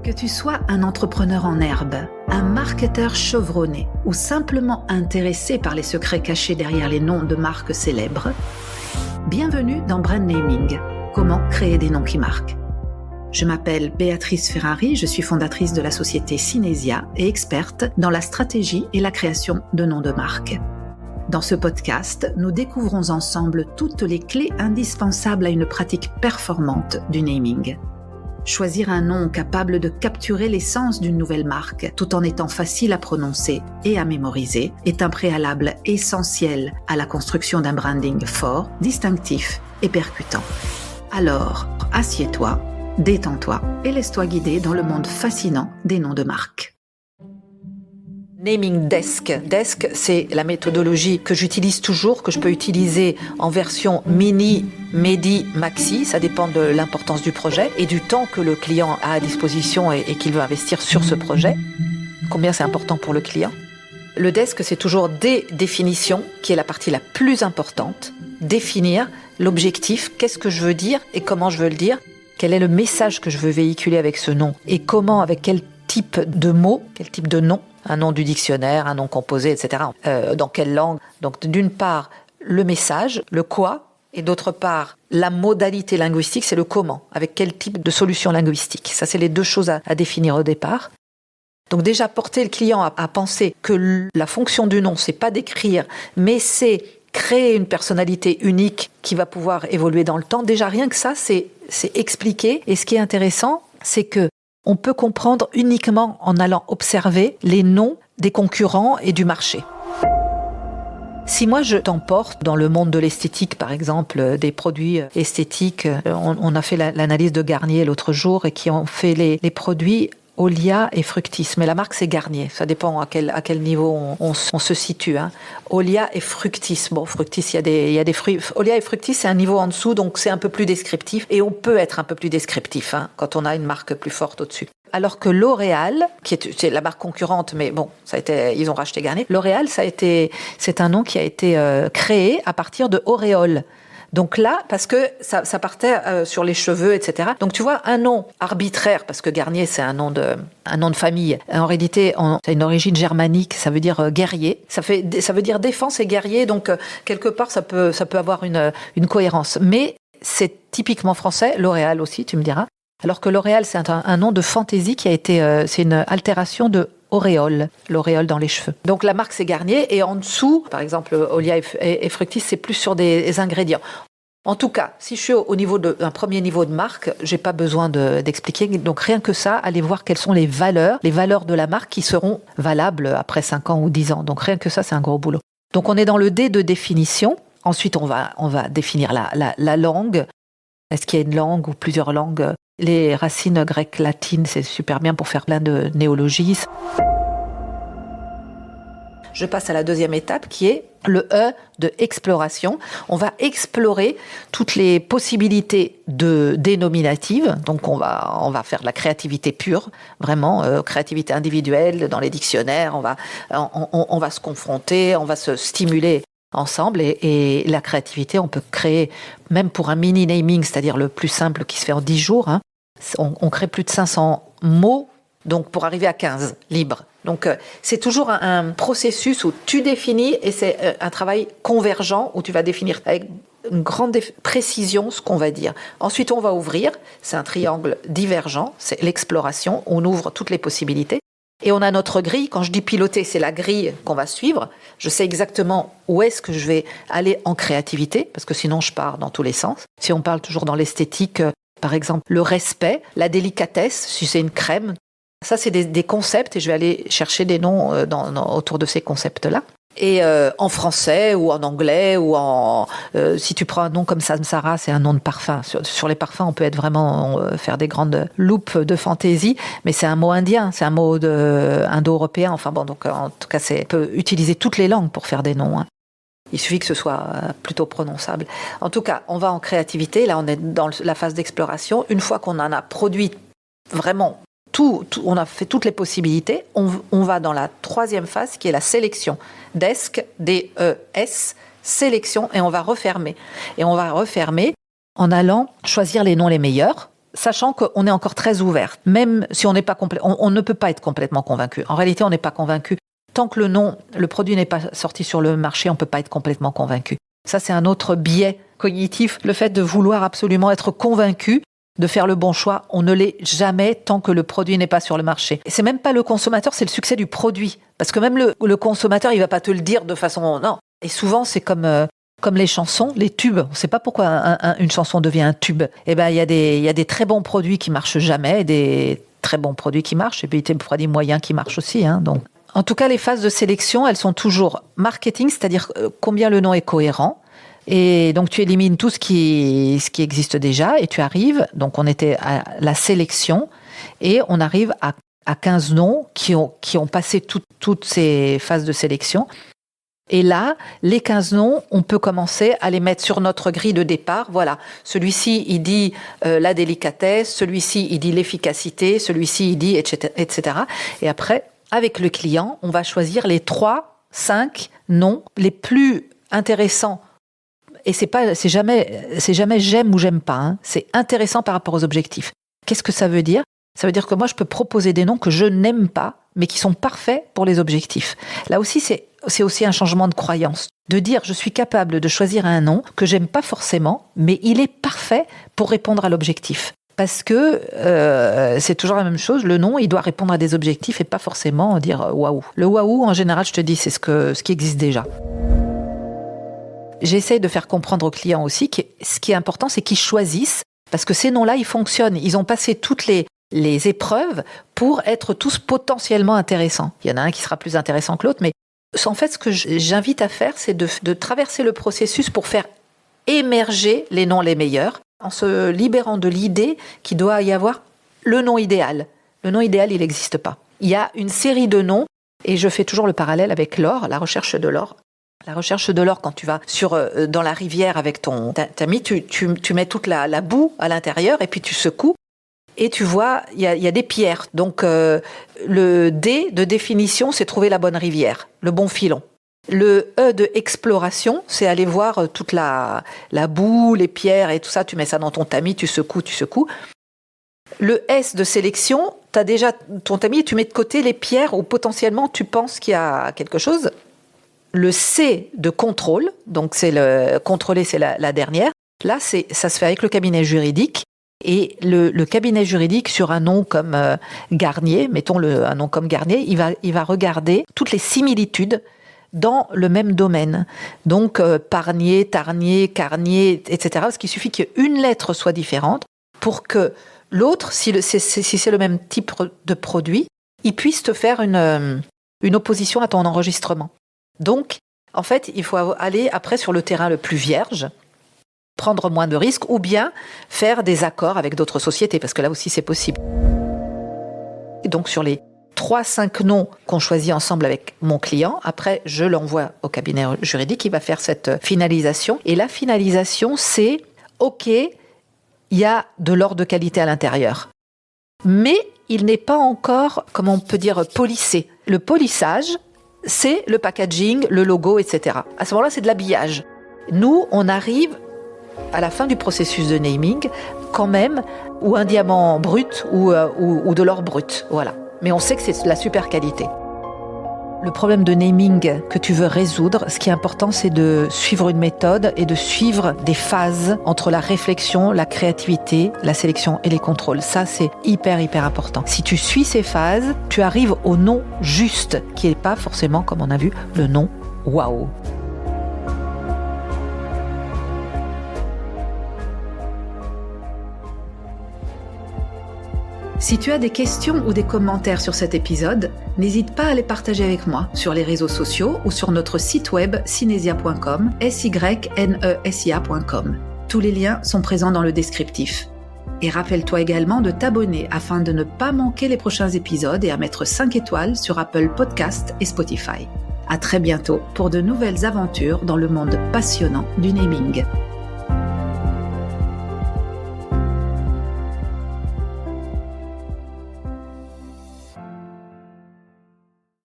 Que tu sois un entrepreneur en herbe, un marketeur chevronné ou simplement intéressé par les secrets cachés derrière les noms de marques célèbres, bienvenue dans Brand Naming, comment créer des noms qui marquent. Je m'appelle Béatrice Ferrari, je suis fondatrice de la société Cinesia et experte dans la stratégie et la création de noms de marques. Dans ce podcast, nous découvrons ensemble toutes les clés indispensables à une pratique performante du naming. Choisir un nom capable de capturer l'essence d'une nouvelle marque, tout en étant facile à prononcer et à mémoriser, est un préalable essentiel à la construction d'un branding fort, distinctif et percutant. Alors, assieds-toi, détends-toi et laisse-toi guider dans le monde fascinant des noms de marques. Naming Desk. Desk, c'est la méthodologie que j'utilise toujours, que je peux utiliser en version mini, midi, maxi. Ça dépend de l'importance du projet et du temps que le client a à disposition et qu'il veut investir sur ce projet. Combien c'est important pour le client. Le desk, c'est toujours des définitions, qui est la partie la plus importante. Définir l'objectif, qu'est-ce que je veux dire et comment je veux le dire. Quel est le message que je veux véhiculer avec ce nom et comment, avec quel type de mots, quel type de nom. Un nom du dictionnaire, un nom composé, etc. Dans quelle langue? Donc d'une part, le message, le quoi, et d'autre part, la modalité linguistique, c'est le comment, avec quel type de solution linguistique. Ça, c'est les deux choses à définir au départ. Donc déjà, porter le client à penser que la fonction du nom, c'est pas d'écrire, mais c'est créer une personnalité unique qui va pouvoir évoluer dans le temps. Déjà, rien que ça, c'est expliqué. Et ce qui est intéressant, c'est que on peut comprendre uniquement en allant observer les noms des concurrents et du marché. Si moi je t'emporte dans le monde de l'esthétique, par exemple, des produits esthétiques, on a fait l'analyse de Garnier l'autre jour et qui ont fait les produits Olia et Fructis, mais la marque c'est Garnier, ça dépend à quel niveau on se situe. Olia et Fructis, bon Fructis il y a des fruits, Olia et Fructis c'est un niveau en dessous, donc c'est un peu plus descriptif et on peut être un peu plus descriptif quand on a une marque plus forte au-dessus. Alors que L'Oréal, c'est la marque concurrente, mais bon, ils ont racheté Garnier. L'Oréal, c'est un nom qui a été créé à partir de auréole. Donc là, parce que ça partait sur les cheveux, etc. Donc tu vois, un nom arbitraire, parce que Garnier, c'est un nom de famille. En réalité, c'est une origine germanique, ça veut dire guerrier. Ça veut dire défense et guerrier, donc quelque part, ça peut avoir une cohérence. Mais c'est typiquement français, L'Oréal aussi, tu me diras. Alors que L'Oréal, c'est un nom de fantaisie qui a été, c'est une altération de auréole, l'auréole dans les cheveux. Donc la marque c'est Garnier et en dessous, par exemple Olia et Fructis, c'est plus sur des ingrédients. En tout cas, si je suis au niveau d'un premier niveau de marque, j'ai pas besoin d'expliquer. Donc rien que ça, allez voir quelles sont les valeurs de la marque qui seront valables après 5 ans ou 10 ans. Donc rien que ça, c'est un gros boulot. Donc on est dans le D de définition. Ensuite, on va définir la langue. Est-ce qu'il y a une langue ou plusieurs langues? Les racines grecques, latines, c'est super bien pour faire plein de néologismes. Je passe à la deuxième étape qui est le E de exploration. On va explorer toutes les possibilités de dénominatives. Donc on va faire de la créativité pure, vraiment créativité individuelle dans les dictionnaires. On va se confronter, on va se stimuler ensemble et la créativité, on peut créer, même pour un mini naming, c'est-à-dire le plus simple qui se fait en 10 jours, on crée plus de 500 mots, donc pour arriver à 15 libres. Donc c'est toujours un processus où tu définis et c'est un travail convergent où tu vas définir avec une grande précision ce qu'on va dire. Ensuite, on va ouvrir, c'est un triangle divergent, c'est l'exploration, on ouvre toutes les possibilités. Et on a notre grille. Quand je dis piloter, c'est la grille qu'on va suivre. Je sais exactement où est-ce que je vais aller en créativité, parce que sinon je pars dans tous les sens. Si on parle toujours dans l'esthétique, par exemple, le respect, la délicatesse, si c'est une crème, ça c'est des concepts et je vais aller chercher des noms autour de ces concepts-là. Et en français ou en anglais ou si tu prends un nom comme Samsara, c'est un nom de parfum. Sur les parfums, on peut être vraiment faire des grandes loupes de fantaisie, mais c'est un mot indien, c'est un mot indo-européen. Enfin bon, donc en tout cas, on peut utiliser toutes les langues pour faire des noms. Il suffit que ce soit plutôt prononçable. En tout cas, on va en créativité. Là, on est dans la phase d'exploration. Une fois qu'on en a produit vraiment tout, on a fait toutes les possibilités, on va dans la troisième phase qui est la sélection. Desk, D-E-S, sélection, et on va refermer. Et on va refermer en allant choisir les noms les meilleurs, sachant qu'on est encore très ouvert. Même si on n'est pas on ne peut pas être complètement convaincu. En réalité, on n'est pas convaincu. Tant que le produit n'est pas sorti sur le marché, on ne peut pas être complètement convaincu. Ça, c'est un autre biais cognitif. Le fait de vouloir absolument être convaincu de faire le bon choix, on ne l'est jamais tant que le produit n'est pas sur le marché. Et c'est même pas le consommateur, c'est le succès du produit. Parce que même le consommateur, il va pas te le dire de façon... Non. Et souvent, c'est comme les chansons, les tubes. On ne sait pas pourquoi une chanson devient un tube. Eh ben, il y a des très bons produits qui marchent jamais, et des très bons produits qui marchent, et puis des produits moyens qui marchent aussi. Donc, en tout cas, les phases de sélection, elles sont toujours marketing, c'est-à-dire combien le nom est cohérent. Et donc, tu élimines tout ce qui existe déjà et tu arrives, donc on était à la sélection et on arrive à 15 noms qui ont passé toutes ces phases de sélection. Et là, les 15 noms, on peut commencer à les mettre sur notre grille de départ. Voilà, celui-ci, il dit la délicatesse, celui-ci, il dit l'efficacité, celui-ci, il dit etc. Et après, avec le client, on va choisir les 3-5 noms les plus intéressants. Et c'est jamais j'aime ou j'aime pas. C'est intéressant par rapport aux objectifs. Qu'est-ce que ça veut dire ? Ça veut dire que moi, je peux proposer des noms que je n'aime pas, mais qui sont parfaits pour les objectifs. Là aussi, c'est aussi un changement de croyance. De dire, je suis capable de choisir un nom que j'aime pas forcément, mais il est parfait pour répondre à l'objectif. Parce que c'est toujours la même chose. Le nom, il doit répondre à des objectifs et pas forcément dire waouh. Le waouh, en général, je te dis, c'est ce qui existe déjà. J'essaie de faire comprendre aux clients aussi que ce qui est important, c'est qu'ils choisissent, parce que ces noms-là, ils fonctionnent. Ils ont passé toutes les épreuves pour être tous potentiellement intéressants. Il y en a un qui sera plus intéressant que l'autre, mais en fait, ce que j'invite à faire, c'est de traverser le processus pour faire émerger les noms les meilleurs, en se libérant de l'idée qu'il doit y avoir le nom idéal. Le nom idéal, il n'existe pas. Il y a une série de noms, et je fais toujours le parallèle avec l'or, la recherche de l'or. La recherche de l'or, quand tu vas dans la rivière avec ta mie, tu mets toute la boue à l'intérieur et puis tu secoues et tu vois, il y a des pierres. Donc, le D de définition, c'est trouver la bonne rivière, le bon filon. Le E de exploration, c'est aller voir toute la boue, les pierres et tout ça. Tu mets ça dans ton tamis, tu secoues. Le S de sélection, tu as déjà ton tamis et tu mets de côté les pierres où potentiellement tu penses qu'il y a quelque chose. Le C de contrôle, donc c'est contrôler, c'est la dernière. Là, ça se fait avec le cabinet juridique. Et le cabinet juridique, sur un nom comme Garnier, mettons un nom comme Garnier, il va regarder toutes les similitudes dans le même domaine. Donc, Parnier, Tarnier, Carnier, etc. Parce qu'il suffit qu'une lettre soit différente pour que l'autre, si c'est le même type de produit, il puisse te faire une opposition à ton enregistrement. Donc, en fait, il faut aller après sur le terrain le plus vierge, prendre moins de risques ou bien faire des accords avec d'autres sociétés, parce que là aussi, c'est possible. Et donc, sur les 3-5 noms qu'on choisit ensemble avec mon client, après, je l'envoie au cabinet juridique, il va faire cette finalisation. Et la finalisation, c'est OK, il y a de l'or de qualité à l'intérieur. Mais il n'est pas encore, comment on peut dire, polissé. Le polissage, c'est le packaging, le logo, etc. À ce moment-là, c'est de l'habillage. Nous, on arrive à la fin du processus de naming, quand même, ou un diamant brut ou de l'or brut. Voilà. Mais on sait que c'est de la super qualité. Le problème de naming que tu veux résoudre, ce qui est important, c'est de suivre une méthode et de suivre des phases entre la réflexion, la créativité, la sélection et les contrôles. Ça, c'est hyper, hyper important. Si tu suis ces phases, tu arrives au nom juste, qui n'est pas forcément, comme on a vu, le nom « waouh ». Si tu as des questions ou des commentaires sur cet épisode, n'hésite pas à les partager avec moi sur les réseaux sociaux ou sur notre site web synesia.com, synesia.com. Tous les liens sont présents dans le descriptif. Et rappelle-toi également de t'abonner afin de ne pas manquer les prochains épisodes et à mettre 5 étoiles sur Apple Podcasts et Spotify. À très bientôt pour de nouvelles aventures dans le monde passionnant du naming.